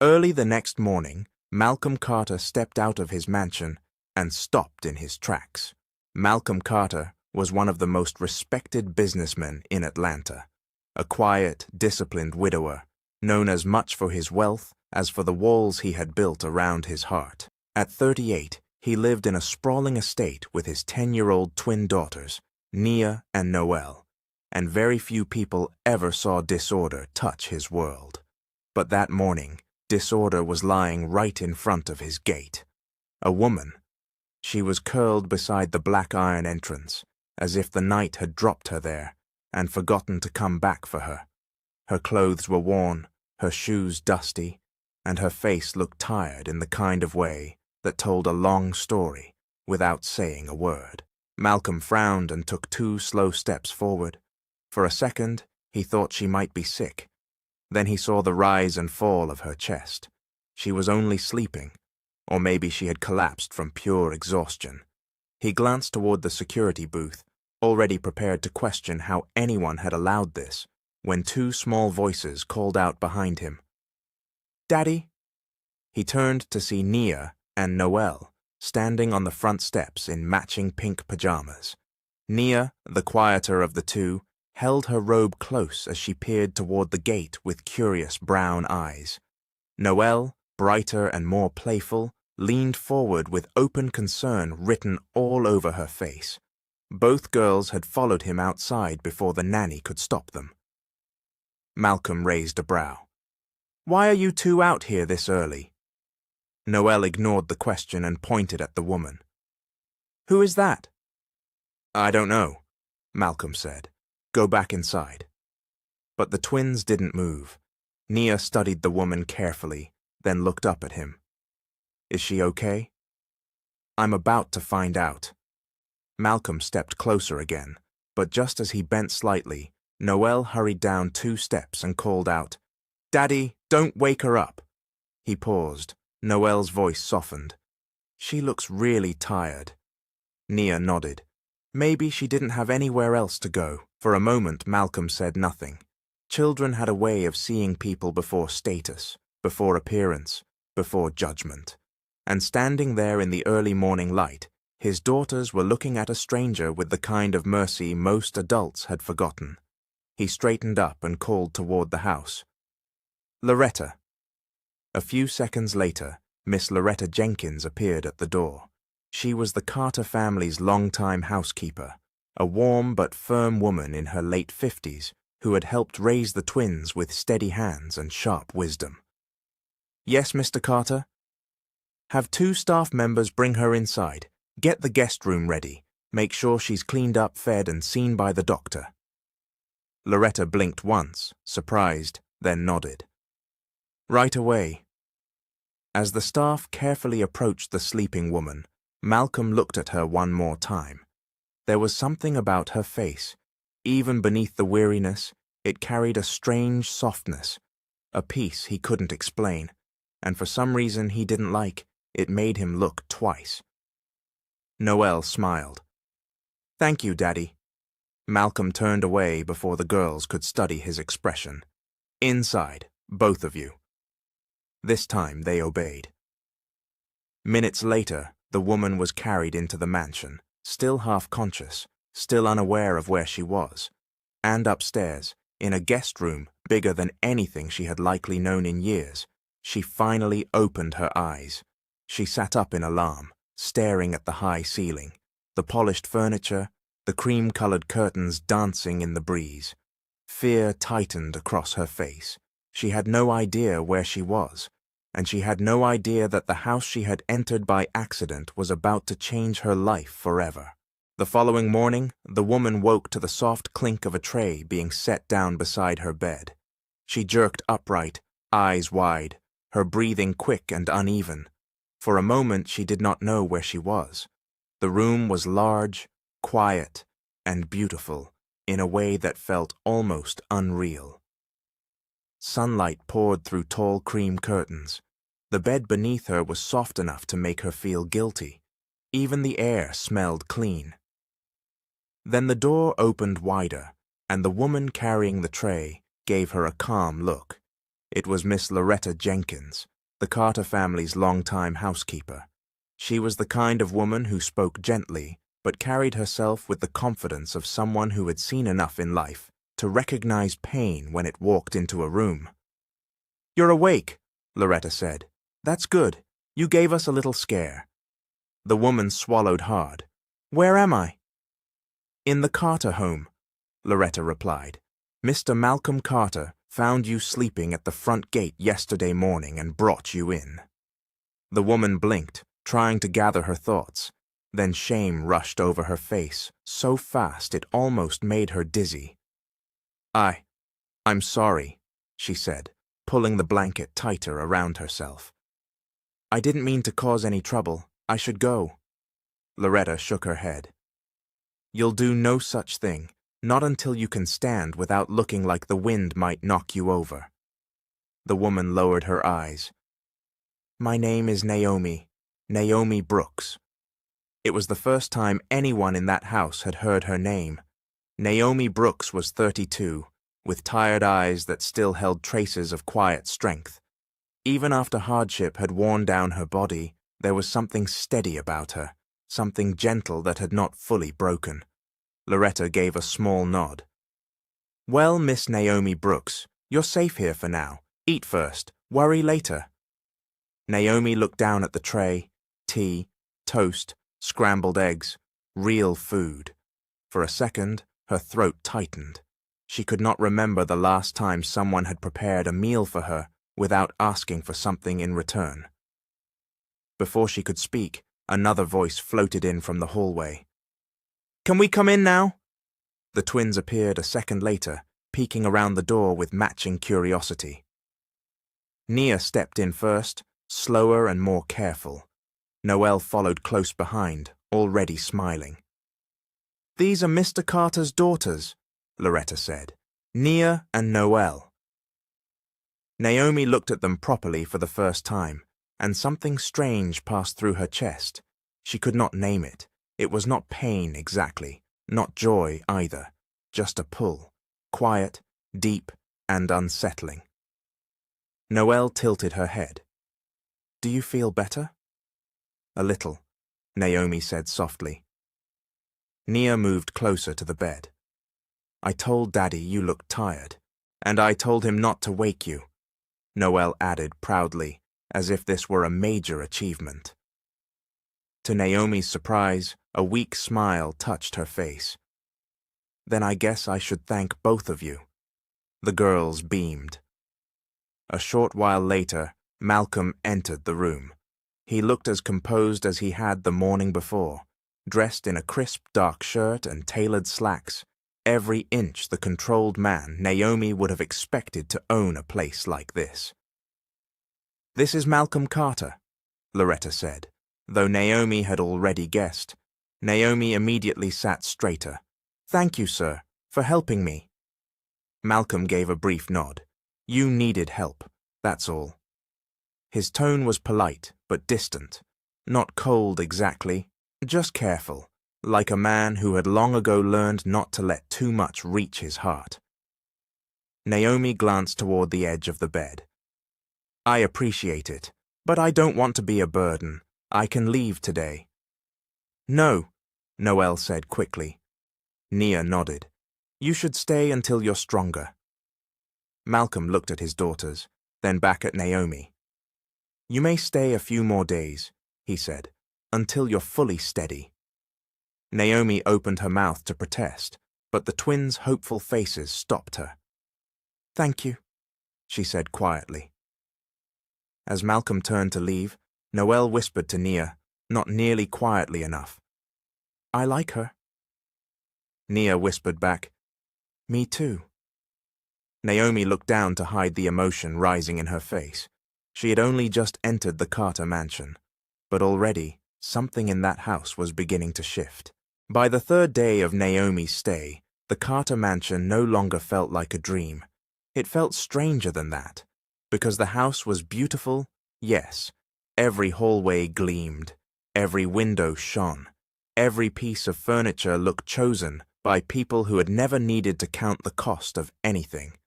Early the next morning, Malcolm Carter stepped out of his mansion and stopped in his tracks. Malcolm Carter was one of the most respected businessmen in Atlanta, a quiet, disciplined widower, known as much for his wealth as for the walls he had built around his heart. At 38, he lived in a sprawling estate with his 10-year-old twin daughters, Nia and Noelle, and very few people ever saw disorder touch his world. But that morning, disorder was lying right in front of his gate. A woman. She was curled beside the black iron entrance, as if the night had dropped her there and forgotten to come back for her. Her clothes were worn, her shoes dusty, and her face looked tired in the kind of way that told a long story without saying a word. Malcolm frowned and took 2 slow steps forward. For a second, he thought she might be sick. Then he saw the rise and fall of her chest. She was only sleeping, or maybe she had collapsed from pure exhaustion. He glanced toward the security booth, already prepared to question how anyone had allowed this, when 2 small voices called out behind him. "Daddy?" He turned to see Nia and Noelle standing on the front steps in matching pink pajamas. Nia, the quieter of the 2, held her robe close as she peered toward the gate with curious brown eyes. Noelle, brighter and more playful, leaned forward with open concern written all over her face. Both girls had followed him outside before the nanny could stop them. Malcolm raised a brow. "Why are you 2 out here this early?" Noelle ignored the question and pointed at the woman. "Who is that?" "I don't know," Malcolm said. "Go back inside." But the twins didn't move. Nia studied the woman carefully, then looked up at him. "Is she okay?" "I'm about to find out." Malcolm stepped closer again, but just as he bent slightly, Noelle hurried down 2 steps and called out, "Daddy, don't wake her up." He paused. Noelle's voice softened. "She looks really tired." Nia nodded. Maybe she didn't have anywhere else to go. For a moment, Malcolm said nothing. Children had a way of seeing people before status, before appearance, before judgment. And standing there in the early morning light, his daughters were looking at a stranger with the kind of mercy most adults had forgotten. He straightened up and called toward the house. "Loretta." A few seconds later, Miss Loretta Jenkins appeared at the door. She was the Carter family's longtime housekeeper, a warm but firm woman in her late 50s who had helped raise the twins with steady hands and sharp wisdom. "Yes, Mr. Carter?" "Have 2 staff members bring her inside. Get the guest room ready. Make sure she's cleaned up, fed, and seen by the doctor." Loretta blinked once, surprised, then nodded. "Right away." As the staff carefully approached the sleeping woman, Malcolm looked at her one more time. There was something about her face. Even beneath the weariness, it carried a strange softness, a peace he couldn't explain, and for some reason he didn't like, it made him look twice. Noelle smiled. "Thank you, Daddy." Malcolm turned away before the girls could study his expression. "Inside, both of you." This time they obeyed. Minutes later, the woman was carried into the mansion, still half-conscious, still unaware of where she was, and upstairs, in a guest room bigger than anything she had likely known in years, she finally opened her eyes. She sat up in alarm, staring at the high ceiling, the polished furniture, the cream-colored curtains dancing in the breeze. Fear tightened across her face. She had no idea where she was, and she had no idea that the house she had entered by accident was about to change her life forever. The following morning, the woman woke to the soft clink of a tray being set down beside her bed. She jerked upright, eyes wide, her breathing quick and uneven. For a moment she did not know where she was. The room was large, quiet, and beautiful in a way that felt almost unreal. Sunlight poured through tall cream curtains. The bed beneath her was soft enough to make her feel guilty. Even the air smelled clean. Then the door opened wider, and the woman carrying the tray gave her a calm look. It was Miss Loretta Jenkins, the Carter family's longtime housekeeper. She was the kind of woman who spoke gently, but carried herself with the confidence of someone who had seen enough in life to recognize pain when it walked into a room. "You're awake," Loretta said. "That's good. You gave us a little scare." The woman swallowed hard. "Where am I?" "In the Carter home," Loretta replied. "Mr. Malcolm Carter found you sleeping at the front gate yesterday morning and brought you in." The woman blinked, trying to gather her thoughts. Then shame rushed over her face, so fast it almost made her dizzy. I'm sorry," she said, pulling the blanket tighter around herself. "I didn't mean to cause any trouble. I should go." Loretta shook her head. "You'll do no such thing, not until you can stand without looking like the wind might knock you over." The woman lowered her eyes. "My name is Naomi Brooks." It was the first time anyone in that house had heard her name. Naomi Brooks was 32, with tired eyes that still held traces of quiet strength. Even after hardship had worn down her body, there was something steady about her, something gentle that had not fully broken. Loretta gave a small nod. "Well, Miss Naomi Brooks, you're safe here for now. Eat first, worry later." Naomi looked down at the tray. Tea, toast, scrambled eggs, real food. For a second, her throat tightened. She could not remember the last time someone had prepared a meal for her without asking for something in return. Before she could speak, another voice floated in from the hallway. "Can we come in now?" The twins appeared a second later, peeking around the door with matching curiosity. Nia stepped in first, slower and more careful. Noelle followed close behind, already smiling. "These are Mr. Carter's daughters," Loretta said. "Nia and Noelle." Naomi looked at them properly for the first time, and something strange passed through her chest. She could not name it. It was not pain exactly, not joy either, just a pull, quiet, deep, and unsettling. Noelle tilted her head. "Do you feel better?" "A little," Naomi said softly. Nia moved closer to the bed. "I told Daddy you looked tired, and I told him not to wake you," Noelle added proudly, as if this were a major achievement. To Naomi's surprise, a weak smile touched her face. "Then I guess I should thank both of you." The girls beamed. A short while later, Malcolm entered the room. He looked as composed as he had the morning before, dressed in a crisp dark shirt and tailored slacks, every inch the controlled man Naomi would have expected to own a place like this. "This is Malcolm Carter," Loretta said. Though Naomi had already guessed, Naomi immediately sat straighter. "Thank you, sir, for helping me." Malcolm gave a brief nod. "You needed help, that's all." His tone was polite, but distant. Not cold exactly, just careful, like a man who had long ago learned not to let too much reach his heart. Naomi glanced toward the edge of the bed. "I appreciate it, but I don't want to be a burden. I can leave today." "No," Noelle said quickly. Nia nodded. "You should stay until you're stronger." Malcolm looked at his daughters, then back at Naomi. "You may stay a few more days," he said, "until you're fully steady." Naomi opened her mouth to protest, but the twins' hopeful faces stopped her. "Thank you," she said quietly. As Malcolm turned to leave, Noelle whispered to Nia, not nearly quietly enough, "I like her." Nia whispered back, "Me too." Naomi looked down to hide the emotion rising in her face. She had only just entered the Carter mansion, but already something in that house was beginning to shift. By the third day of Naomi's stay, the Carter mansion no longer felt like a dream. It felt stranger than that, because the house was beautiful, yes. Every hallway gleamed, every window shone, every piece of furniture looked chosen by people who had never needed to count the cost of anything.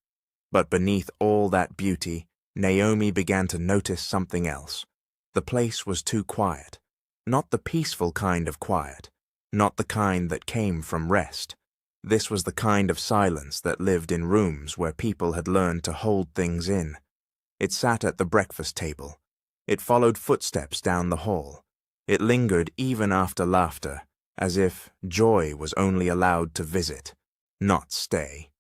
But beneath all that beauty, Naomi began to notice something else. The place was too quiet. Not the peaceful kind of quiet. Not the kind that came from rest. This was the kind of silence that lived in rooms where people had learned to hold things in. It sat at the breakfast table. It followed footsteps down the hall. It lingered even after laughter, as if joy was only allowed to visit, not stay.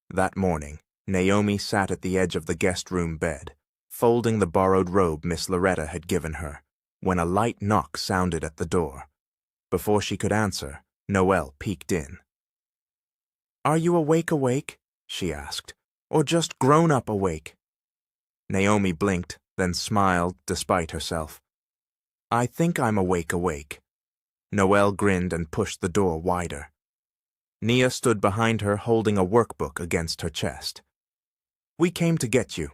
That morning, Naomi sat at the edge of the guest room bed, folding the borrowed robe Miss Loretta had given her, when a light knock sounded at the door. Before she could answer, Noelle peeked in. "Are you awake?" she asked, "or just grown-up awake?" Naomi blinked, then smiled despite herself. "I think I'm awake." Noelle grinned and pushed the door wider. Nia stood behind her holding a workbook against her chest. "We came to get you,"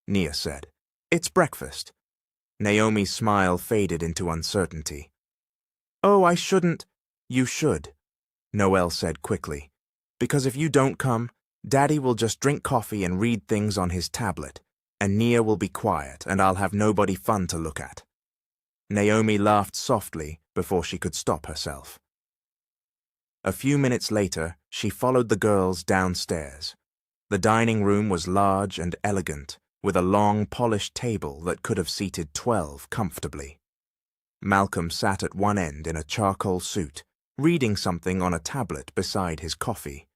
Nia said. "It's breakfast." Naomi's smile faded into uncertainty. "Oh, I shouldn't." "You should," Noelle said quickly. "Because if you don't come, Daddy will just drink coffee and read things on his tablet, and Nia will be quiet and I'll have nobody fun to look at." Naomi laughed softly before she could stop herself. A few minutes later, she followed the girls downstairs. The dining room was large and elegant, with a long, polished table that could have seated 12 comfortably. Malcolm sat at one end in a charcoal suit, reading something on a tablet beside his coffee.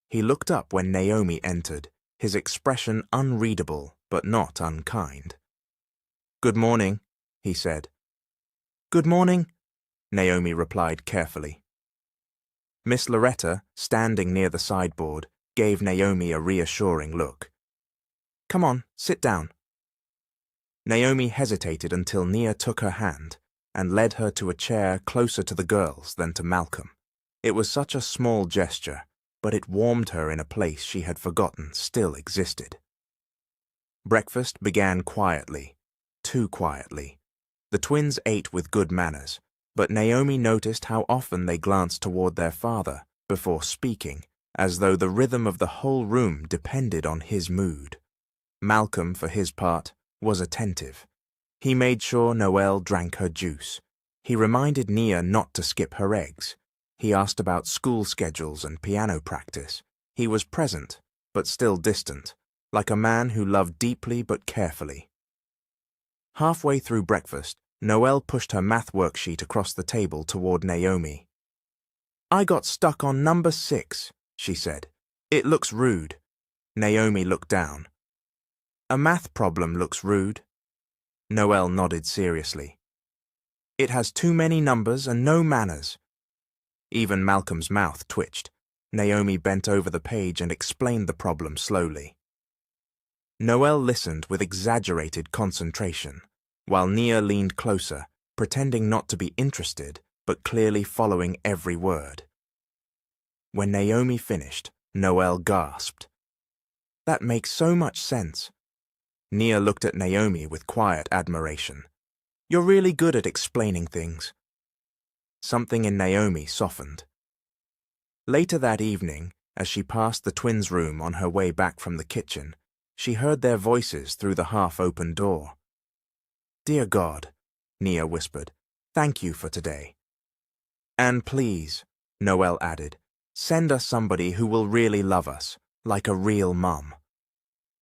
He looked up when Naomi entered, his expression unreadable but not unkind. "Good morning," he said. "Good morning," Naomi replied carefully. Miss Loretta, standing near the sideboard, gave Naomi a reassuring look. "Come on, sit down." Naomi hesitated until Nia took her hand and led her to a chair closer to the girls than to Malcolm. It was such a small gesture, but it warmed her in a place she had forgotten still existed. Breakfast began quietly, too quietly. The twins ate with good manners, but Naomi noticed how often they glanced toward their father before speaking, as though the rhythm of the whole room depended on his mood. Malcolm, for his part, was attentive. He made sure Noelle drank her juice. He reminded Nia not to skip her eggs. He asked about school schedules and piano practice. He was present, but still distant, like a man who loved deeply but carefully. Halfway through breakfast, Noelle pushed her math worksheet across the table toward Naomi. "I got stuck on number 6, she said. "It looks rude." Naomi looked down. "A math problem looks rude." Noelle nodded seriously. "It has too many numbers and no manners." Even Malcolm's mouth twitched. Naomi bent over the page and explained the problem slowly. Noelle listened with exaggerated concentration, while Nia leaned closer, pretending not to be interested, but clearly following every word. When Naomi finished, Noelle gasped. "That makes so much sense." Nia looked at Naomi with quiet admiration. "You're really good at explaining things." Something in Naomi softened. Later that evening, as she passed the twins' room on her way back from the kitchen, she heard their voices through the half-open door. "Dear God," Nia whispered, "thank you for today." "And please," Noelle added, "send us somebody who will really love us, like a real mum."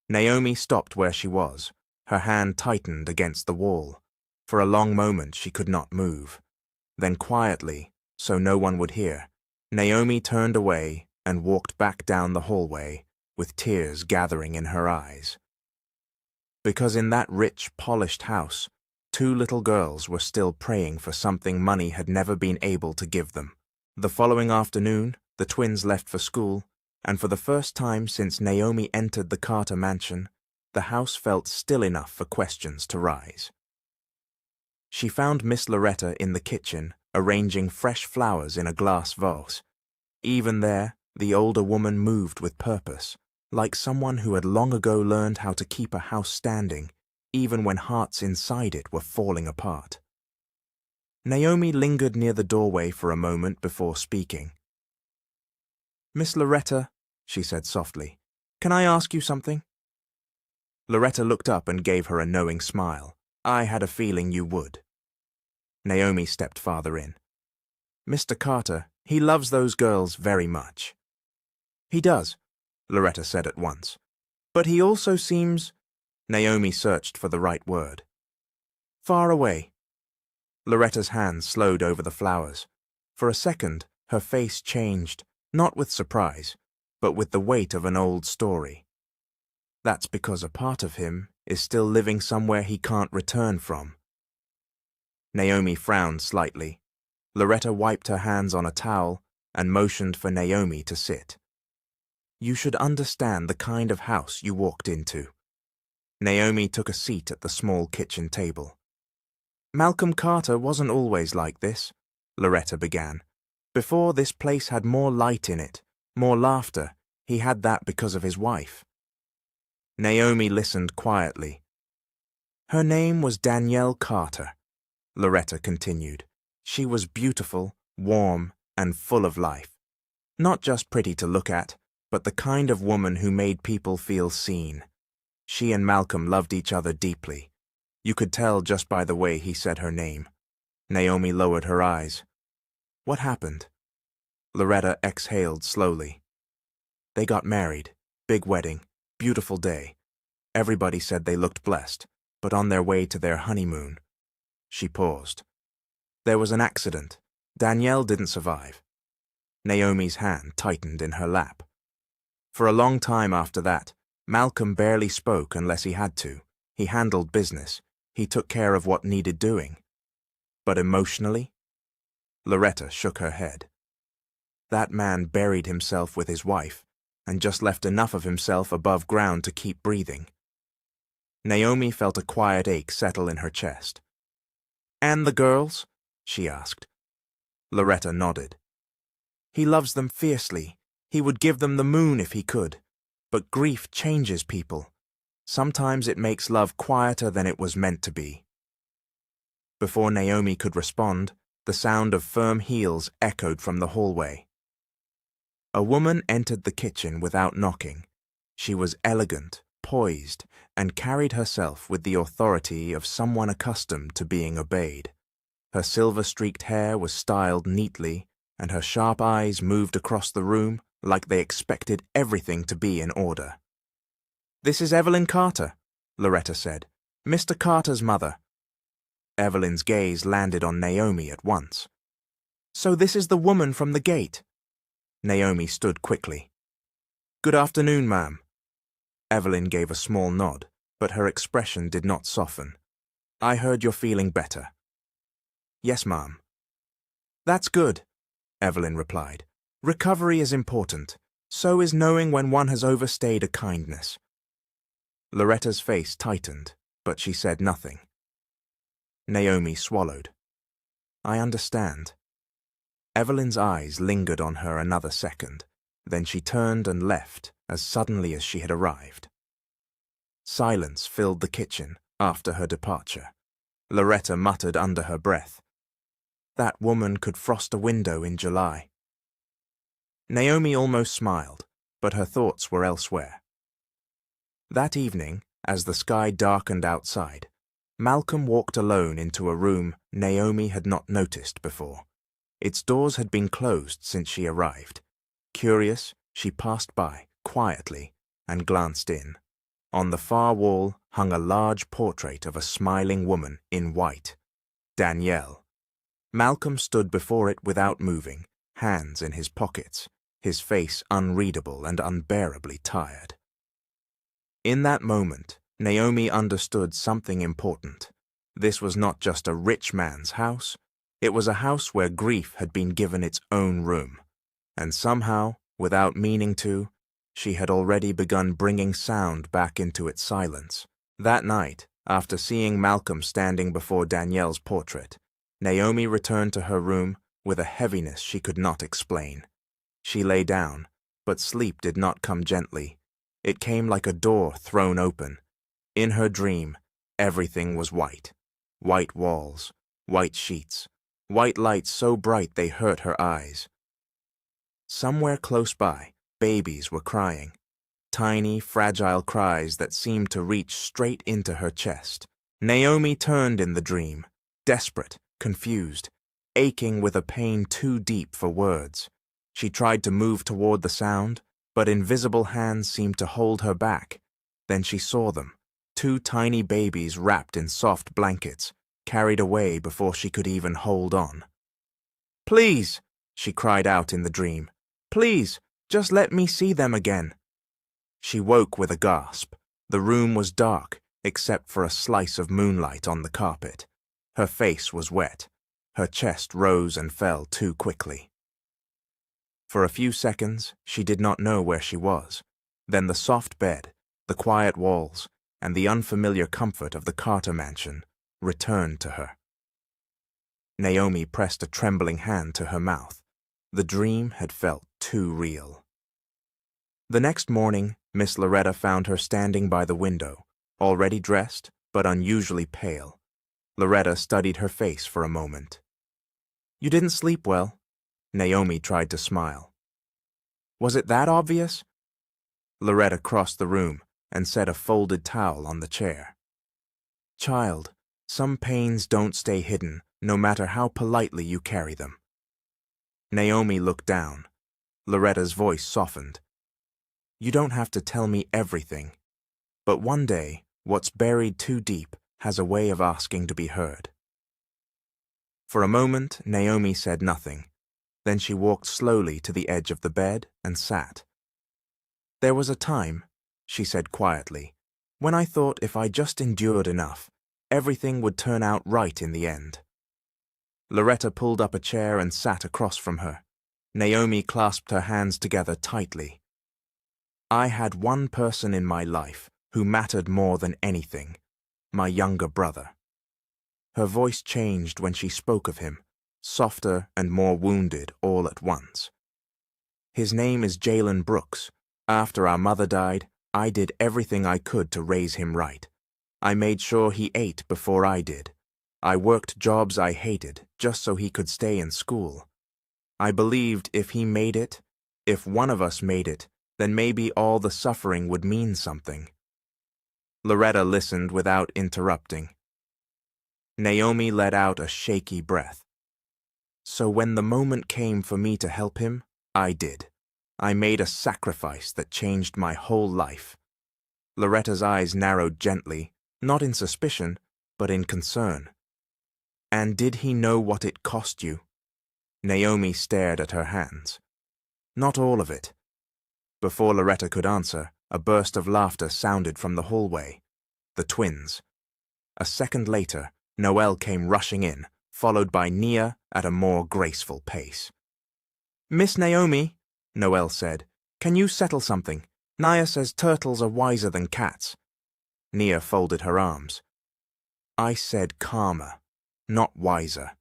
Naomi stopped where she was, her hand tightened against the wall. For a long moment she could not move. Then quietly, so no one would hear, Naomi turned away and walked back down the hallway, with tears gathering in her eyes. Because in that rich, polished house, 2 little girls were still praying for something money had never been able to give them. The following afternoon, the twins left for school, and for the first time since Naomi entered the Carter mansion, the house felt still enough for questions to rise. She found Miss Loretta in the kitchen, arranging fresh flowers in a glass vase. Even there, the older woman moved with purpose, like someone who had long ago learned how to keep a house standing, even when hearts inside it were falling apart. Naomi lingered near the doorway for a moment before speaking. "Miss Loretta," she said softly, "can I ask you something?" Loretta looked up and gave her a knowing smile. I had a feeling you would. Naomi stepped farther in. Mr. Carter, he loves those girls very much. He does, Loretta said at once. But he also seems… Naomi searched for the right word. Far away. Loretta's hands slowed over the flowers. For a second, her face changed, not with surprise, but with the weight of an old story. That's because a part of him is still living somewhere he can't return from. Naomi frowned slightly. Loretta wiped her hands on a towel and motioned for Naomi to sit. You should understand the kind of house you walked into. Naomi took a seat at the small kitchen table. Malcolm Carter wasn't always like this, Loretta began. Before this place had more light in it, more laughter, he had that because of his wife. Naomi listened quietly. Her name was Danielle Carter, Loretta continued. She was beautiful, warm, and full of life. Not just pretty to look at, but the kind of woman who made people feel seen. She and Malcolm loved each other deeply. You could tell just by the way he said her name. Naomi lowered her eyes. What happened? Loretta exhaled slowly. They got married. Big wedding. Beautiful day. Everybody said they looked blessed, but on their way to their honeymoon. She paused. There was an accident. Danielle didn't survive. Naomi's hand tightened in her lap. For a long time after that, Malcolm barely spoke unless he had to. He handled business. He took care of what needed doing. But emotionally? Loretta shook her head. That man buried himself with his wife and just left enough of himself above ground to keep breathing. Naomi felt a quiet ache settle in her chest. And the girls? She asked. Loretta nodded. He loves them fiercely. He would give them the moon if he could. But grief changes people. Sometimes it makes love quieter than it was meant to be. Before Naomi could respond, the sound of firm heels echoed from the hallway. A woman entered the kitchen without knocking. She was elegant, poised, and carried herself with the authority of someone accustomed to being obeyed. Her silver-streaked hair was styled neatly, and her sharp eyes moved across the room like they expected everything to be in order. This is Evelyn Carter, Loretta said. Mr. Carter's mother. Evelyn's gaze landed on Naomi at once. So this is the woman from the gate. Naomi stood quickly. Good afternoon, ma'am. Evelyn gave a small nod, but her expression did not soften. I heard you're feeling better. Yes, ma'am. That's good, Evelyn replied. Recovery is important. So is knowing when one has overstayed a kindness. Loretta's face tightened, but she said nothing. Naomi swallowed. I understand. Evelyn's eyes lingered on her another second. Then she turned and left as suddenly as she had arrived. Silence filled the kitchen after her departure. Loretta muttered under her breath. That woman could frost a window in July. Naomi almost smiled, but her thoughts were elsewhere. That evening, as the sky darkened outside, Malcolm walked alone into a room Naomi had not noticed before. Its doors had been closed since she arrived. Curious, she passed by, quietly, and glanced in. On the far wall hung a large portrait of a smiling woman in white. Danielle. Malcolm stood before it without moving, hands in his pockets, his face unreadable and unbearably tired. In that moment, Naomi understood something important. This was not just a rich man's house. It was a house where grief had been given its own room. And somehow, without meaning to, she had already begun bringing sound back into its silence. That night, after seeing Malcolm standing before Danielle's portrait, Naomi returned to her room with a heaviness she could not explain. She lay down, but sleep did not come gently. It came like a door thrown open. In her dream, everything was white. White walls, white sheets, white lights so bright they hurt her eyes. Somewhere close by, babies were crying. tiny, fragile cries that seemed to reach straight into her chest. Naomi turned in the dream, desperate, confused, aching with a pain too deep for words. She tried to move toward the sound, but invisible hands seemed to hold her back. Then she saw them, two tiny babies wrapped in soft blankets, carried away before she could even hold on. "Please," she cried out in the dream. "Please, just let me see them again." She woke with a gasp. The room was dark, except for a slice of moonlight on the carpet. Her face was wet. Her chest rose and fell too quickly. For a few seconds, she did not know where she was. Then the soft bed, the quiet walls, and the unfamiliar comfort of the Carter mansion returned to her. Naomi pressed a trembling hand to her mouth. The dream had felt too real. The next morning, Miss Loretta found her standing by the window, already dressed but unusually pale. Loretta studied her face for a moment. "You didn't sleep well?" Naomi tried to smile. "Was it that obvious?" Loretta crossed the room and set a folded towel on the chair. "Child, some pains don't stay hidden, no matter how politely you carry them." Naomi looked down. Loretta's voice softened. "You don't have to tell me everything, but one day, what's buried too deep has a way of asking to be heard." For a moment, Naomi said nothing. Then she walked slowly to the edge of the bed and sat. "There was a time," she said quietly, "when I thought if I just endured enough, everything would turn out right in the end." Loretta pulled up a chair and sat across from her. Naomi clasped her hands together tightly. "I had one person in my life who mattered more than anything, my younger brother." Her voice changed when she spoke of him, softer and more wounded all at once. "His name is Jalen Brooks. After our mother died, I did everything I could to raise him right. I made sure he ate before I did. I worked jobs I hated just so he could stay in school. I believed if he made it, if one of us made it, then maybe all the suffering would mean something." Loretta listened without interrupting. Naomi let out a shaky breath. "So when the moment came for me to help him, I did. I made a sacrifice that changed my whole life." Loretta's eyes narrowed gently, not in suspicion, but in concern. "And did he know what it cost you?" Naomi stared at her hands. "Not all of it." Before Loretta could answer, a burst of laughter sounded from the hallway. The twins. A second later, Noelle came rushing in, followed by Nia at a more graceful pace. "Miss Naomi," Noelle said, "can you settle something? Nia says turtles are wiser than cats." Nia folded her arms. "I said calmer, not wiser."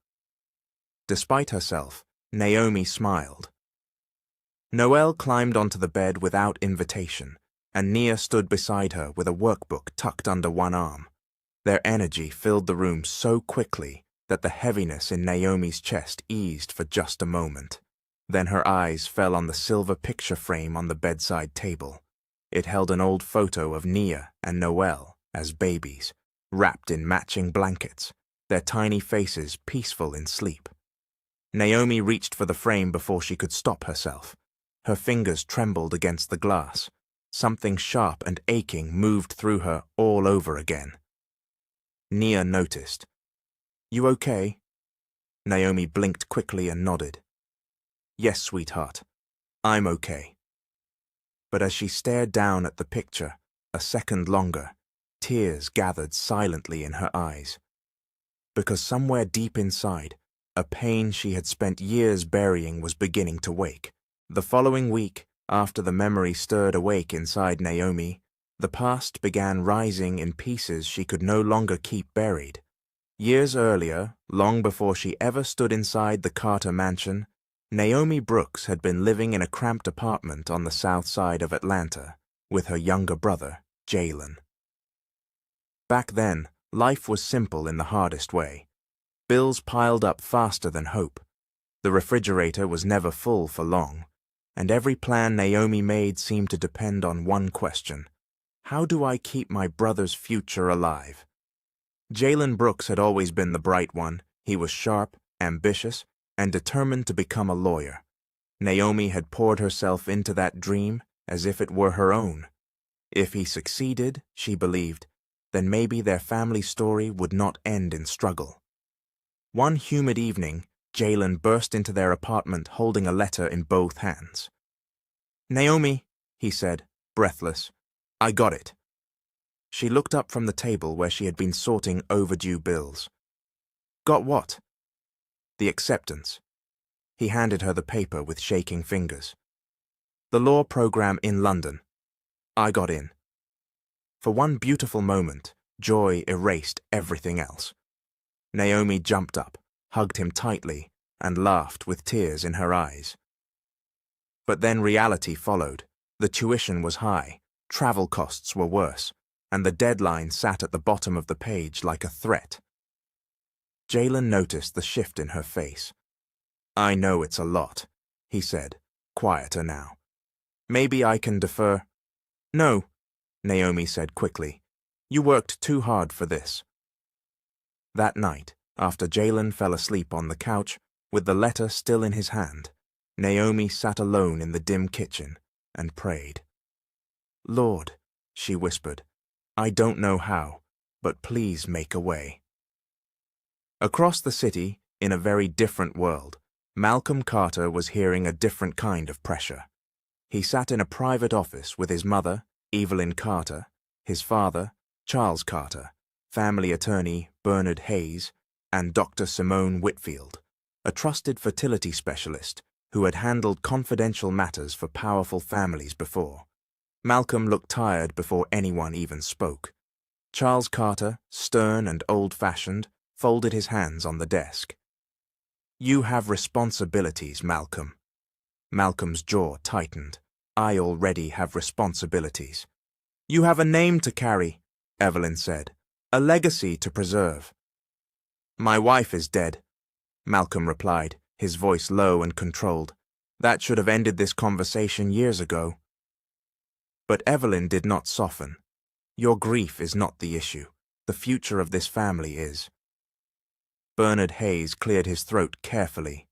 Despite herself, Naomi smiled. Noelle climbed onto the bed without invitation, and Nia stood beside her with a workbook tucked under one arm. Their energy filled the room so quickly that the heaviness in Naomi's chest eased for just a moment. Then her eyes fell on the silver picture frame on the bedside table. It held an old photo of Nia and Noelle as babies, wrapped in matching blankets, their tiny faces peaceful in sleep. Naomi reached for the frame before she could stop herself. Her fingers trembled against the glass. Something sharp and aching moved through her all over again. Nia noticed. "You okay?" Naomi blinked quickly and nodded. "Yes, sweetheart. I'm okay." But as she stared down at the picture, a second longer, tears gathered silently in her eyes. Because somewhere deep inside, a pain she had spent years burying was beginning to wake. The following week, after the memory stirred awake inside Naomi, the past began rising in pieces she could no longer keep buried. Years earlier, long before she ever stood inside the Carter mansion, Naomi Brooks had been living in a cramped apartment on the south side of Atlanta with her younger brother, Jalen. Back then, life was simple in the hardest way. Bills piled up faster than hope. The refrigerator was never full for long. and every plan Naomi made seemed to depend on one question: how do I keep my brother's future alive? Jalen Brooks had always been the bright one. He was sharp, ambitious, and determined to become a lawyer. Naomi had poured herself into that dream as if it were her own. If he succeeded, she believed, then maybe their family story would not end in struggle. One humid evening, Jalen burst into their apartment holding a letter in both hands. "Naomi," he said, breathless, "I got it." She looked up from the table where she had been sorting overdue bills. "Got what?" "The acceptance." He handed her the paper with shaking fingers. "The law program in London. I got in." For one beautiful moment, joy erased everything else. Naomi jumped up, hugged him tightly, and laughed with tears in her eyes. But then reality followed. The tuition was high, travel costs were worse, and the deadline sat at the bottom of the page like a threat. Jalen noticed the shift in her face. "I know it's a lot," he said, quieter now. "Maybe I can defer." "No," Naomi said quickly. "You worked too hard for this." That night, after Jalen fell asleep on the couch, with the letter still in his hand, Naomi sat alone in the dim kitchen and prayed. "Lord," she whispered, "I don't know how, but please make a way." Across the city, in a very different world, Malcolm Carter was hearing a different kind of pressure. He sat in a private office with his mother, Evelyn Carter, his father, Charles Carter, family attorney Bernard Hayes, and Dr. Simone Whitfield, a trusted fertility specialist who had handled confidential matters for powerful families before. Malcolm looked tired before anyone even spoke. Charles Carter, stern and old-fashioned, folded his hands on the desk. "You have responsibilities, Malcolm." Malcolm's jaw tightened. "I already have responsibilities." "You have a name to carry," Evelyn said, "a legacy to preserve." "My wife is dead," Malcolm replied, his voice low and controlled. "That should have ended this conversation years ago." But Evelyn did not soften. "Your grief is not the issue. The future of this family is." Bernard Hayes cleared his throat carefully.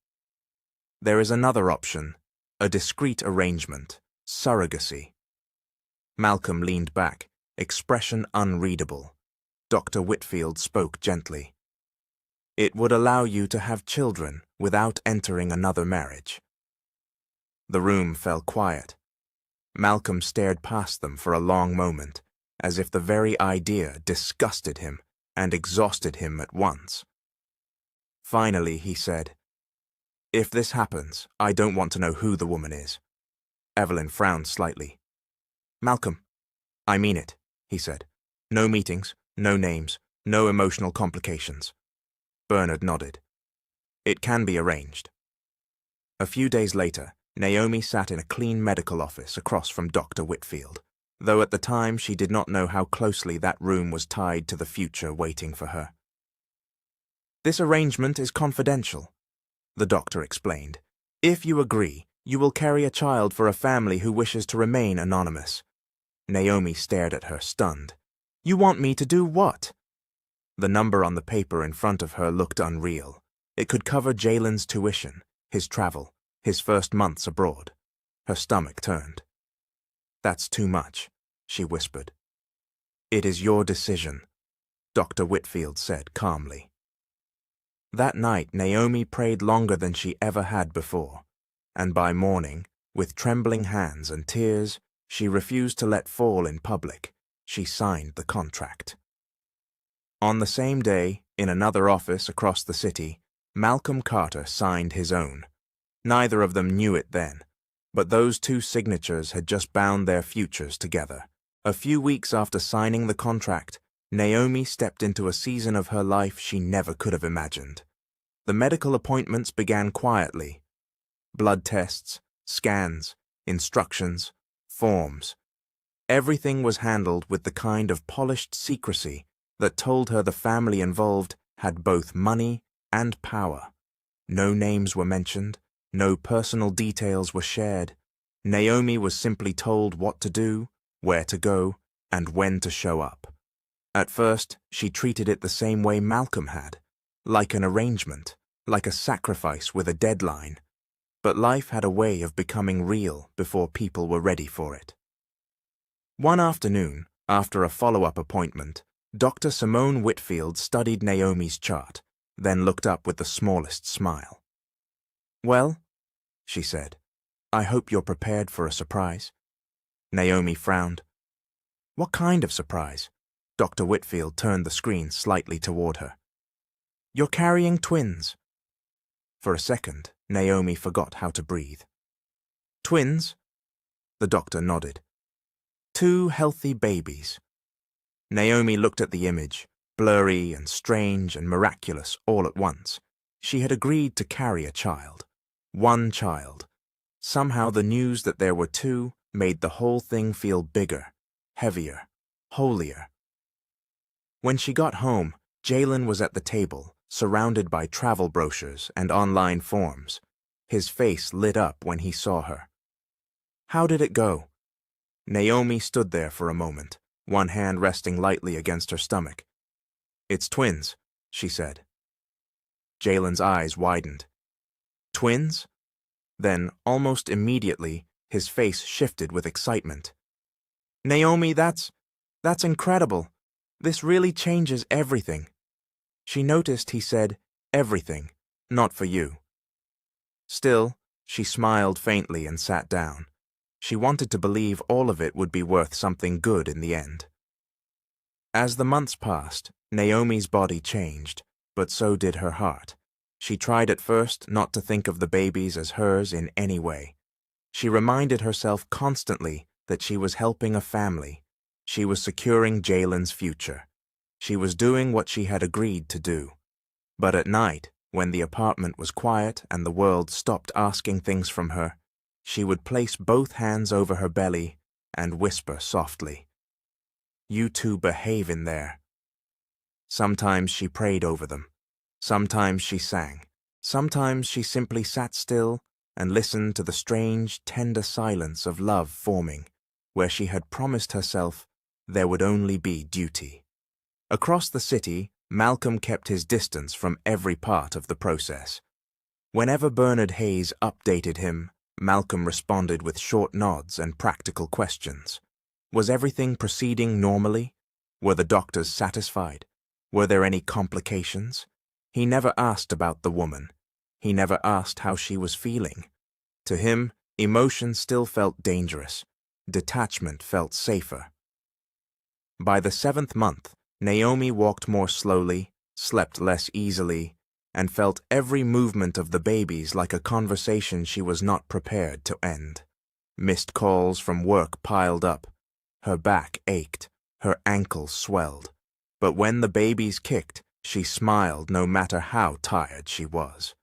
"There is another option, a discreet arrangement, surrogacy." Malcolm leaned back, expression unreadable. Dr. Whitfield spoke gently. "It would allow you to have children without entering another marriage." The room fell quiet. Malcolm stared past them for a long moment, as if the very idea disgusted him and exhausted him at once. Finally, he said, "If this happens, I don't want to know who the woman is." Evelyn frowned slightly. "Malcolm, I mean it," he said. "No meetings, no names, no emotional complications." Bernard nodded. "It can be arranged." A few days later, Naomi sat in a clean medical office across from Dr. Whitfield, though at the time she did not know how closely that room was tied to the future waiting for her. "This arrangement is confidential," the doctor explained. "If you agree, you will carry a child for a family who wishes to remain anonymous." Naomi stared at her, stunned. "You want me to do what?" The number on the paper in front of her looked unreal. It could cover Jalen's tuition, his travel, his first months abroad. Her stomach turned. "That's too much," she whispered. "It is your decision," Dr. Whitfield said calmly. That night, Naomi prayed longer than she ever had before, and by morning, with trembling hands and tears she refused to let fall in public, she signed the contract. On the same day, in another office across the city, Malcolm Carter signed his own. Neither of them knew it then, but those two signatures had just bound their futures together. A few weeks after signing the contract, Naomi stepped into a season of her life she never could have imagined. The medical appointments began quietly. Blood tests, scans, instructions, forms. Everything was handled with the kind of polished secrecy that told her the family involved had both money and power. No names were mentioned, no personal details were shared, Naomi was simply told what to do, where to go, and when to show up. At first, she treated it the same way Malcolm had, like an arrangement, like a sacrifice with a deadline. But life had a way of becoming real before people were ready for it. One afternoon, after a follow-up appointment, Dr. Simone Whitfield studied Naomi's chart, then looked up with the smallest smile. "Well," she said, "I hope you're prepared for a surprise." Naomi frowned. "What kind of surprise?" Dr. Whitfield turned the screen slightly toward her. "You're carrying twins." For a second, Naomi forgot how to breathe. "Twins?" The doctor nodded. "Two healthy babies." Naomi looked at the image, blurry and strange and miraculous all at once. She had agreed to carry a child. One child. Somehow the news that there were two made the whole thing feel bigger, heavier, holier. When she got home, Jalen was at the table, surrounded by travel brochures and online forms. His face lit up when he saw her. "How did it go?" Naomi stood there for a moment, one hand resting lightly against her stomach. "It's twins," she said. Jalen's eyes widened. "Twins?" Then, almost immediately, his face shifted with excitement. "Naomi, that's incredible. This really changes everything." She noticed he said, "everything, not for you." Still, she smiled faintly and sat down. She wanted to believe all of it would be worth something good in the end. As the months passed, Naomi's body changed, but so did her heart. She tried at first not to think of the babies as hers in any way. She reminded herself constantly that she was helping a family. She was securing Jalen's future. She was doing what she had agreed to do. But at night, when the apartment was quiet and the world stopped asking things from her, she would place both hands over her belly and whisper softly, "You two behave in there." Sometimes she prayed over them. Sometimes she sang. Sometimes she simply sat still and listened to the strange, tender silence of love forming, where she had promised herself there would only be duty. Across the city, Malcolm kept his distance from every part of the process. Whenever Bernard Hayes updated him, Malcolm responded with short nods and practical questions. Was everything proceeding normally? Were the doctors satisfied? Were there any complications? He never asked about the woman. He never asked how she was feeling. To him, emotion still felt dangerous. Detachment felt safer. By the 7th month, Naomi walked more slowly, slept less easily, and felt every movement of the babies like a conversation she was not prepared to end. Missed calls from work piled up. Her back ached. Her ankles swelled. But when the babies kicked, she smiled no matter how tired she was.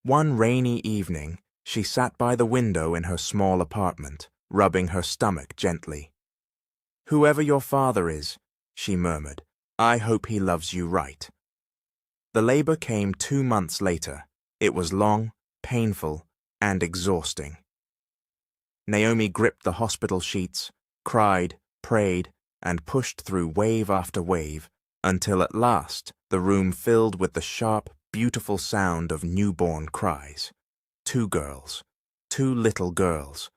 One rainy evening, she sat by the window in her small apartment, rubbing her stomach gently. "Whoever your father is," she murmured, "I hope he loves you right." The labor came 2 months later. It was long, painful, and exhausting. Naomi gripped the hospital sheets, cried, prayed, and pushed through wave after wave, until at last the room filled with the sharp, beautiful sound of newborn cries. 2 girls. 2 little girls.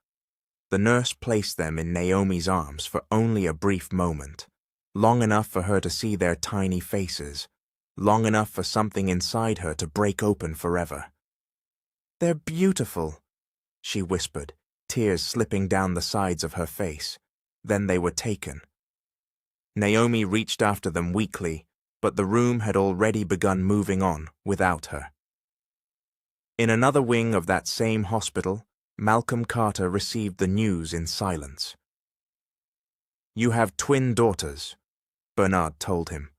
The nurse placed them in Naomi's arms for only a brief moment, long enough for her to see their tiny faces, long enough for something inside her to break open forever. "They're beautiful," she whispered, tears slipping down the sides of her face. Then they were taken. Naomi reached after them weakly, but the room had already begun moving on without her. In another wing of that same hospital, Malcolm Carter received the news in silence. "You have twin daughters," Bernard told him.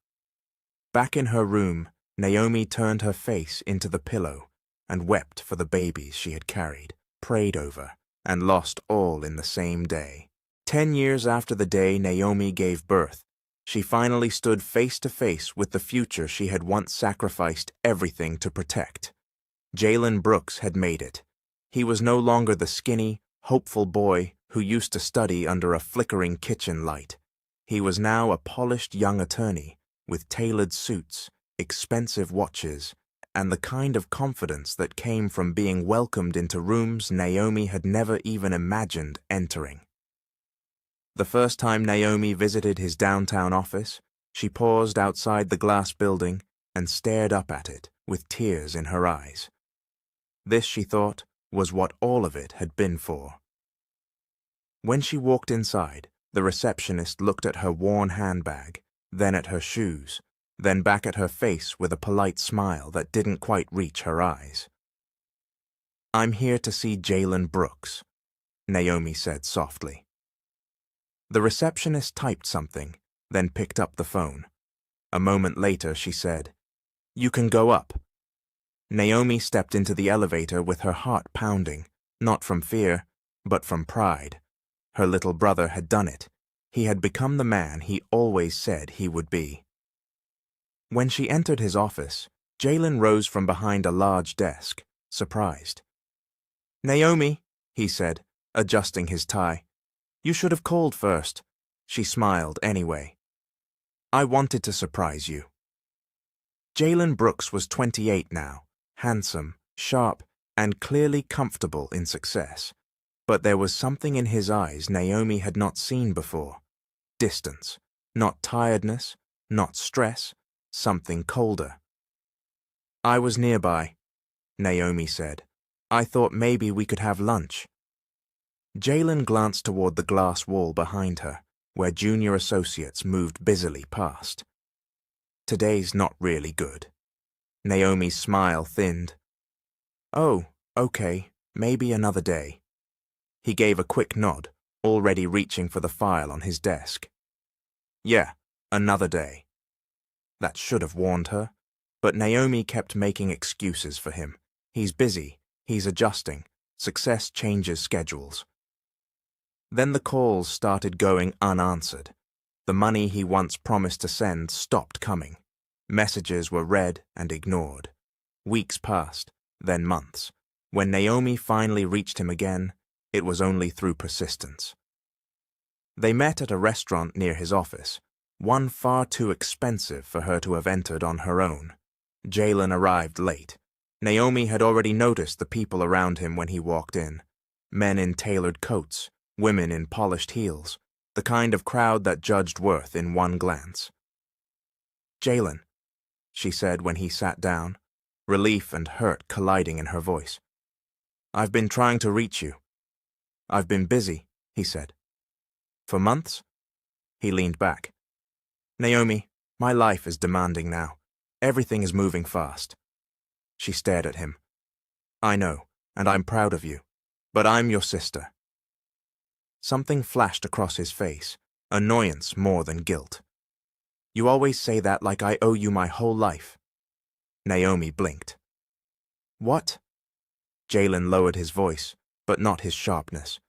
Back in her room, Naomi turned her face into the pillow and wept for the babies she had carried, prayed over, and lost all in the same day. 10 years after the day Naomi gave birth, she finally stood face to face with the future she had once sacrificed everything to protect. Jalen Brooks had made it. He was no longer the skinny, hopeful boy who used to study under a flickering kitchen light. He was now a polished young attorney with tailored suits, expensive watches, and the kind of confidence that came from being welcomed into rooms Naomi had never even imagined entering. The first time Naomi visited his downtown office, she paused outside the glass building and stared up at it with tears in her eyes. This, she thought, was what all of it had been for. When she walked inside, the receptionist looked at her worn handbag, then at her shoes, then back at her face with a polite smile that didn't quite reach her eyes. "I'm here to see Jalen Brooks," Naomi said softly. The receptionist typed something, then picked up the phone. A moment later, she said, "You can go up." Naomi stepped into the elevator with her heart pounding, not from fear, but from pride. Her little brother had done it. He had become the man he always said he would be. When she entered his office, Jalen rose from behind a large desk, surprised. "Naomi," he said, adjusting his tie. "You should have called first." She smiled anyway. "I wanted to surprise you." Jalen Brooks was 28 now, handsome, sharp, and clearly comfortable in success. But there was something in his eyes Naomi had not seen before. Distance, not tiredness, not stress, something colder. "I was nearby," Naomi said. "I thought maybe we could have lunch." Jalen glanced toward the glass wall behind her, where junior associates moved busily past. "Today's not really good." Naomi's smile thinned. "Oh, okay, maybe another day." He gave a quick nod, already reaching for the file on his desk. "Yeah, another day." That should have warned her, but Naomi kept making excuses for him. He's busy, he's adjusting, success changes schedules. Then the calls started going unanswered. The money he once promised to send stopped coming. Messages were read and ignored. Weeks passed, then months. When Naomi finally reached him again, it was only through persistence. They met at a restaurant near his office, one far too expensive for her to have entered on her own. Jalen arrived late. Naomi had already noticed the people around him when he walked in. Men in tailored coats, women in polished heels, the kind of crowd that judged worth in one glance. "Jalen," she said when he sat down, relief and hurt colliding in her voice. "I've been trying to reach you." "I've been busy," he said. "For months?" He leaned back. "Naomi, my life is demanding now. Everything is moving fast." She stared at him. "I know, and I'm proud of you, but I'm your sister." Something flashed across his face, annoyance more than guilt. "You always say that like I owe you my whole life." Naomi blinked. "What?" Jalen lowered his voice, but not his sharpness.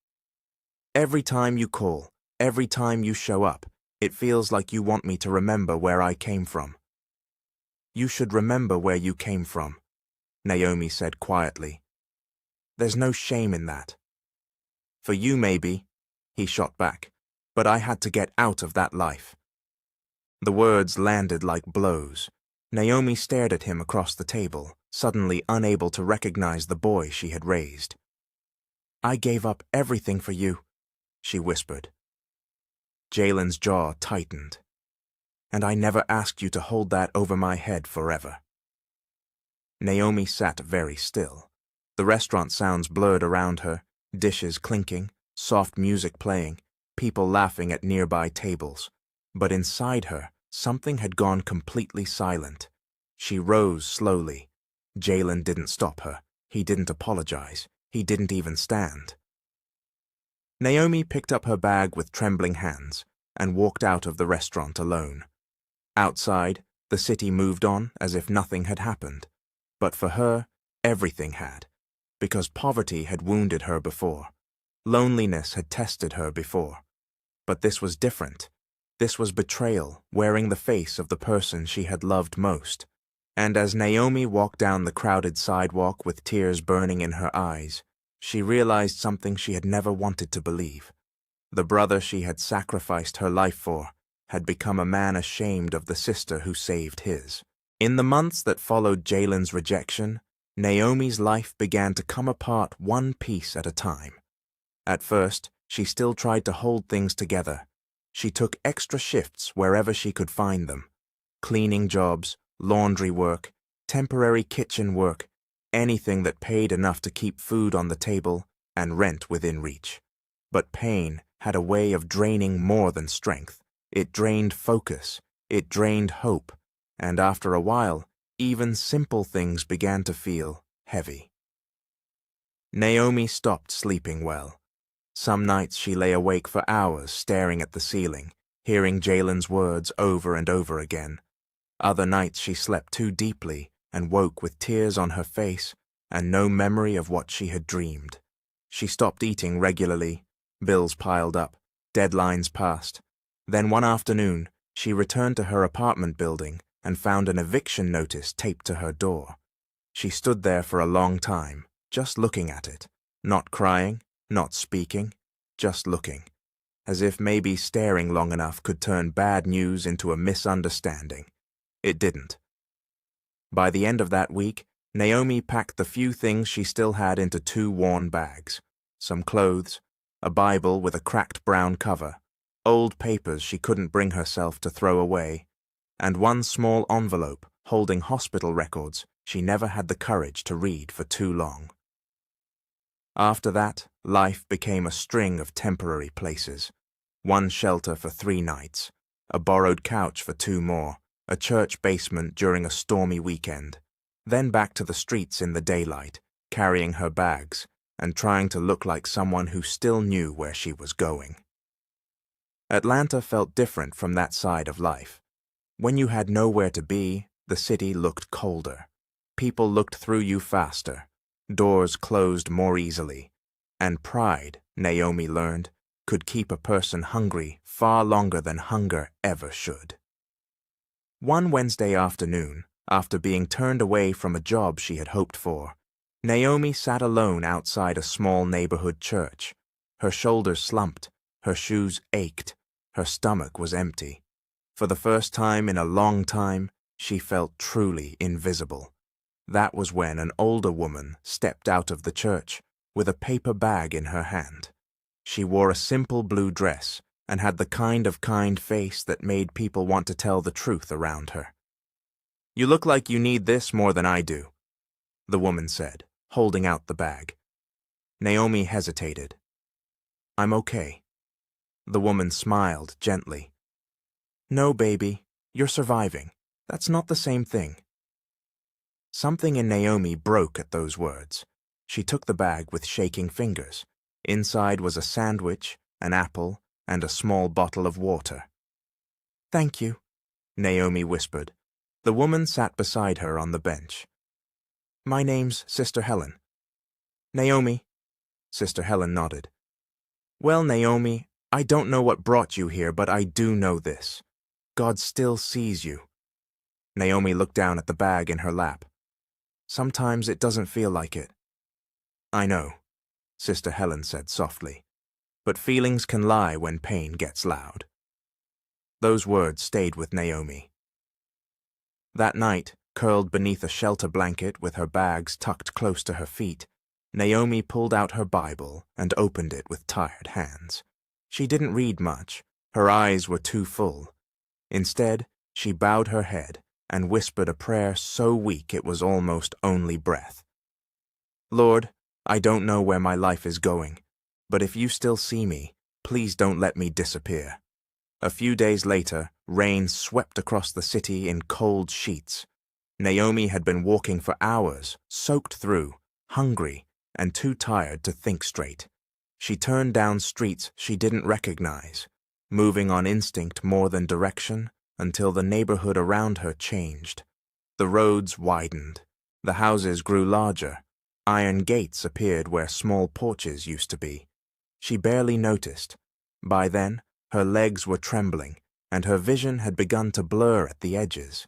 "Every time you call, every time you show up, it feels like you want me to remember where I came from." "You should remember where you came from," Naomi said quietly. "There's no shame in that." "For you, maybe," he shot back, "but I had to get out of that life." The words landed like blows. Naomi stared at him across the table, suddenly unable to recognize the boy she had raised. "I gave up everything for you," she whispered. Jalen's jaw tightened. "And I never asked you to hold that over my head forever." Naomi sat very still. The restaurant sounds blurred around her, dishes clinking, soft music playing, people laughing at nearby tables. But inside her, something had gone completely silent. She rose slowly. Jalen didn't stop her. He didn't apologize. He didn't even stand. Naomi picked up her bag with trembling hands and walked out of the restaurant alone. Outside, the city moved on as if nothing had happened. But for her, everything had, because poverty had wounded her before. Loneliness had tested her before. But this was different. This was betrayal wearing the face of the person she had loved most. And as Naomi walked down the crowded sidewalk with tears burning in her eyes, she realized something she had never wanted to believe. The brother she had sacrificed her life for had become a man ashamed of the sister who saved his. In the months that followed Jalen's rejection, Naomi's life began to come apart one piece at a time. At first, she still tried to hold things together. She took extra shifts wherever she could find them. Cleaning jobs, laundry work, temporary kitchen work, anything that paid enough to keep food on the table and rent within reach. But pain had a way of draining more than strength. It drained focus, it drained hope, and after a while, even simple things began to feel heavy. Naomi stopped sleeping well. Some nights she lay awake for hours staring at the ceiling, hearing Jalen's words over and over again. Other nights she slept too deeply and woke with tears on her face and no memory of what she had dreamed. She stopped eating regularly. Bills piled up, deadlines passed. Then one afternoon, she returned to her apartment building and found an eviction notice taped to her door. She stood there for a long time, just looking at it, not crying, not speaking, just looking, as if maybe staring long enough could turn bad news into a misunderstanding. It didn't. By the end of that week, Naomi packed the few things she still had into 2 worn bags, some clothes, a Bible with a cracked brown cover, old papers she couldn't bring herself to throw away, and one small envelope holding hospital records she never had the courage to read for too long. After that, life became a string of temporary places. One shelter for 3 nights, a borrowed couch for 2 more, a church basement during a stormy weekend, then back to the streets in the daylight, carrying her bags and trying to look like someone who still knew where she was going. Atlanta felt different from that side of life. When you had nowhere to be, the city looked colder. People looked through you faster. Doors closed more easily. And pride, Naomi learned, could keep a person hungry far longer than hunger ever should. One Wednesday afternoon, after being turned away from a job she had hoped for, Naomi sat alone outside a small neighborhood church. Her shoulders slumped, her shoes ached, her stomach was empty. For the first time in a long time, she felt truly invisible. That was when an older woman stepped out of the church with a paper bag in her hand. She wore a simple blue dress and had the kind face that made people want to tell the truth around her. "You look like you need this more than I do," the woman said, holding out the bag. Naomi hesitated. "I'm okay." The woman smiled gently. "No, baby, you're surviving. That's not the same thing." Something in Naomi broke at those words. She took the bag with shaking fingers. Inside was a sandwich, an apple, and a small bottle of water. "Thank you," Naomi whispered. The woman sat beside her on the bench. "My name's Sister Helen." "Naomi." Sister Helen nodded. "Well, Naomi, I don't know what brought you here, but I do know this. God still sees you." Naomi looked down at the bag in her lap. "Sometimes it doesn't feel like it." "I know," Sister Helen said softly, "but feelings can lie when pain gets loud." Those words stayed with Naomi. That night, curled beneath a shelter blanket with her bags tucked close to her feet, Naomi pulled out her Bible and opened it with tired hands. She didn't read much. Her eyes were too full. Instead, she bowed her head and whispered a prayer so weak it was almost only breath. "Lord, I don't know where my life is going, but if you still see me, please don't let me disappear." A few days later, rain swept across the city in cold sheets. Naomi had been walking for hours, soaked through, hungry, and too tired to think straight. She turned down streets she didn't recognize, moving on instinct more than direction, until the neighborhood around her changed. The roads widened. The houses grew larger. Iron gates appeared where small porches used to be. She barely noticed. By then, her legs were trembling, and her vision had begun to blur at the edges.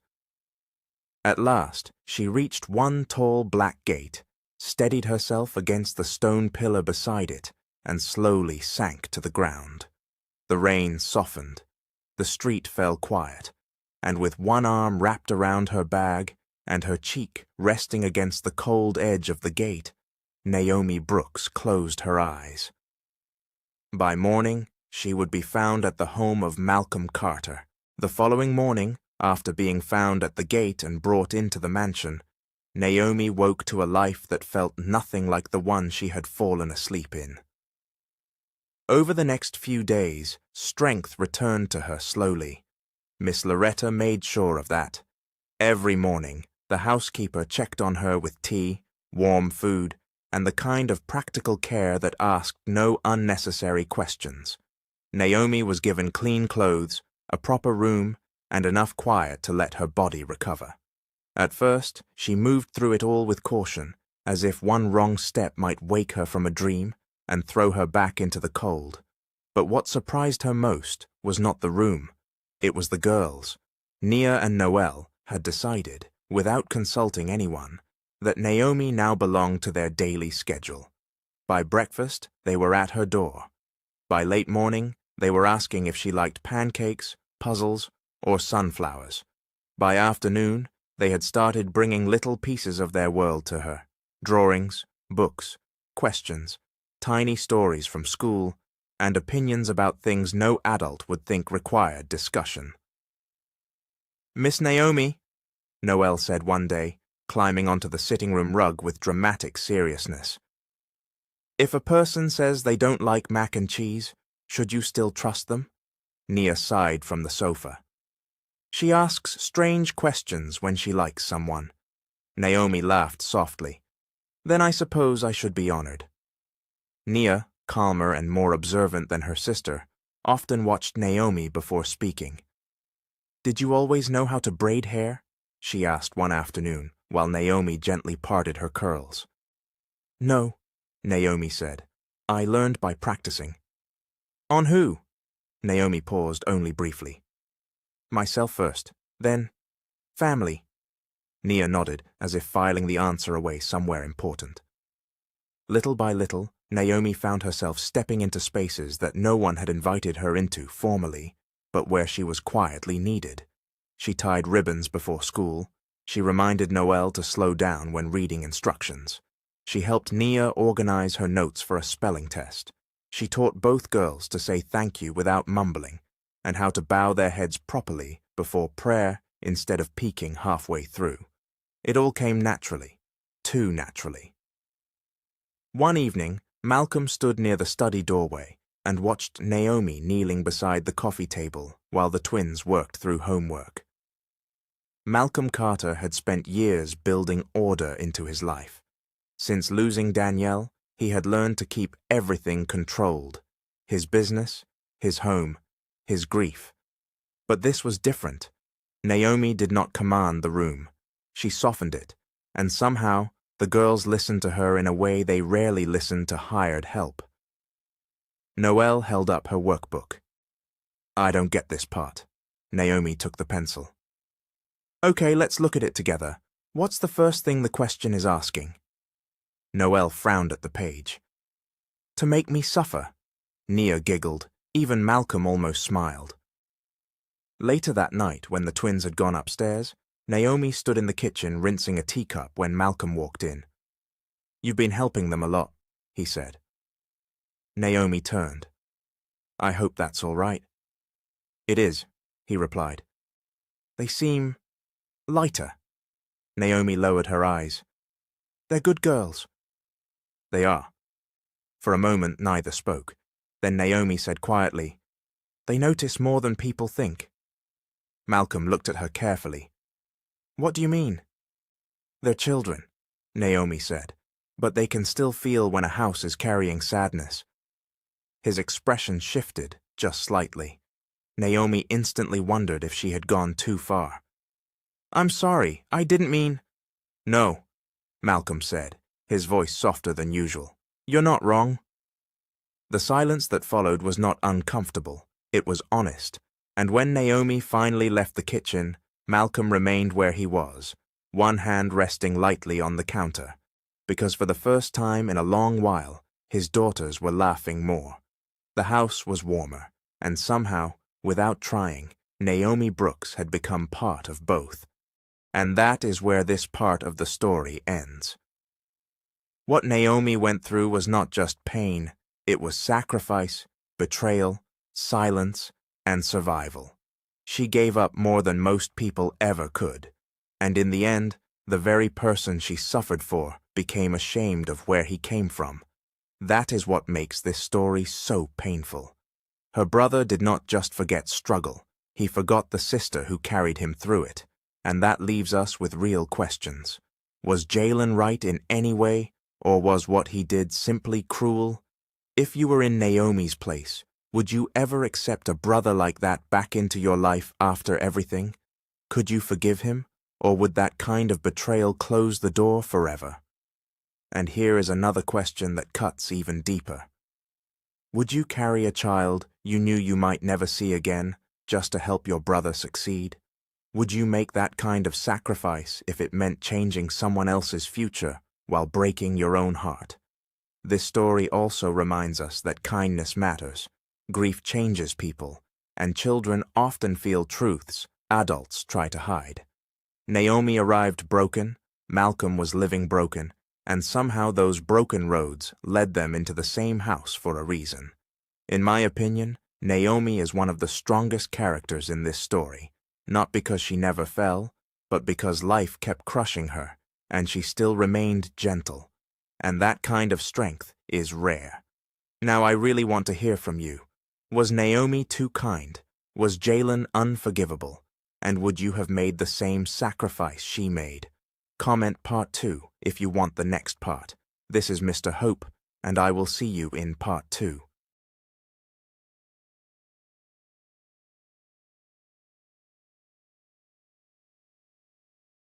At last, she reached one tall black gate, steadied herself against the stone pillar beside it, and slowly sank to the ground. The rain softened. The street fell quiet, and with one arm wrapped around her bag and her cheek resting against the cold edge of the gate, Naomi Brooks closed her eyes. By morning, she would be found at the home of Malcolm Carter. The following morning, after being found at the gate and brought into the mansion, Naomi woke to a life that felt nothing like the one she had fallen asleep in. Over the next few days, strength returned to her slowly. Miss Loretta made sure of that. Every morning, the housekeeper checked on her with tea, warm food, and the kind of practical care that asked no unnecessary questions. Naomi was given clean clothes, a proper room, and enough quiet to let her body recover. At first, she moved through it all with caution, as if one wrong step might wake her from a dream and throw her back into the cold. But what surprised her most was not the room. It was the girls. Nia and Noelle had decided, without consulting anyone, that Naomi now belonged to their daily schedule. By breakfast, they were at her door. By late morning, they were asking if she liked pancakes, puzzles, or sunflowers. By afternoon, they had started bringing little pieces of their world to her: drawings, books, questions, tiny stories from school, and opinions about things no adult would think required discussion. "Miss Naomi," Noelle said one day, climbing onto the sitting room rug with dramatic seriousness. "If a person says they don't like mac and cheese, should you still trust them?" Nia sighed from the sofa. "She asks strange questions when she likes someone." Naomi laughed softly. "Then I suppose I should be honored." Nia, calmer and more observant than her sister, often watched Naomi before speaking. "Did you always know how to braid hair?" she asked one afternoon, while Naomi gently parted her curls. "No," Naomi said. "I learned by practicing." "On who?" Naomi paused only briefly. "Myself first, then family." Nia nodded, as if filing the answer away somewhere important. Little by little, Naomi found herself stepping into spaces that no one had invited her into formally, but where she was quietly needed. She tied ribbons before school. She reminded Noelle to slow down when reading instructions. She helped Nia organize her notes for a spelling test. She taught both girls to say thank you without mumbling, and how to bow their heads properly before prayer instead of peeking halfway through. It all came naturally, too naturally. One evening, Malcolm stood near the study doorway and watched Naomi kneeling beside the coffee table while the twins worked through homework. Malcolm Carter had spent years building order into his life. Since losing Danielle, he had learned to keep everything controlled: his business, his home, his grief. But this was different. Naomi did not command the room. She softened it, and somehow the girls listened to her in a way they rarely listened to hired help. Noelle held up her workbook. "I don't get this part." Naomi took the pencil. "Okay, let's look at it together. What's the first thing the question is asking?" Noelle frowned at the page. "To make me suffer." Nia giggled. Even Malcolm almost smiled. Later that night, when the twins had gone upstairs, Naomi stood in the kitchen rinsing a teacup when Malcolm walked in. "You've been helping them a lot," he said. Naomi turned. "I hope that's all right." "It is," he replied. "They seem lighter." Naomi lowered her eyes. "They're good girls." "They are." For a moment, neither spoke. Then Naomi said quietly, "They notice more than people think." Malcolm looked at her carefully. "What do you mean?" "They're children," Naomi said, "but they can still feel when a house is carrying sadness." His expression shifted, just slightly. Naomi instantly wondered if she had gone too far. "I'm sorry, I didn't mean—" "No," Malcolm said, his voice softer than usual. "You're not wrong." The silence that followed was not uncomfortable. It was honest, and when Naomi finally left the kitchen, Malcolm remained where he was, one hand resting lightly on the counter. because for the first time in a long while, his daughters were laughing more. The house was warmer, and somehow, without trying, Naomi Brooks had become part of both. And that is where this part of the story ends. What Naomi went through was not just pain, it was sacrifice, betrayal, silence, and survival. She gave up more than most people ever could, and in the end, the very person she suffered for became ashamed of where he came from. That is what makes this story so painful. Her brother did not just forget struggle, he forgot the sister who carried him through it, and that leaves us with real questions. Was Jalen right in any way, or was what he did simply cruel? If you were in Naomi's place, would you ever accept a brother like that back into your life after everything? Could you forgive him, or would that kind of betrayal close the door forever? And here is another question that cuts even deeper. Would you carry a child you knew you might never see again just to help your brother succeed? Would you make that kind of sacrifice if it meant changing someone else's future while breaking your own heart? This story also reminds us that kindness matters. Grief changes people, and children often feel truths adults try to hide. Naomi arrived broken, Malcolm was living broken, and somehow those broken roads led them into the same house for a reason. In my opinion, Naomi is one of the strongest characters in this story, not because she never fell, but because life kept crushing her, and she still remained gentle. And that kind of strength is rare. Now I really want to hear from you. Was Naomi too kind? Was Jalen unforgivable? And would you have made the same sacrifice she made? Comment part 2 if you want the next part. This is Mr. Hope, and I will see you in part 2.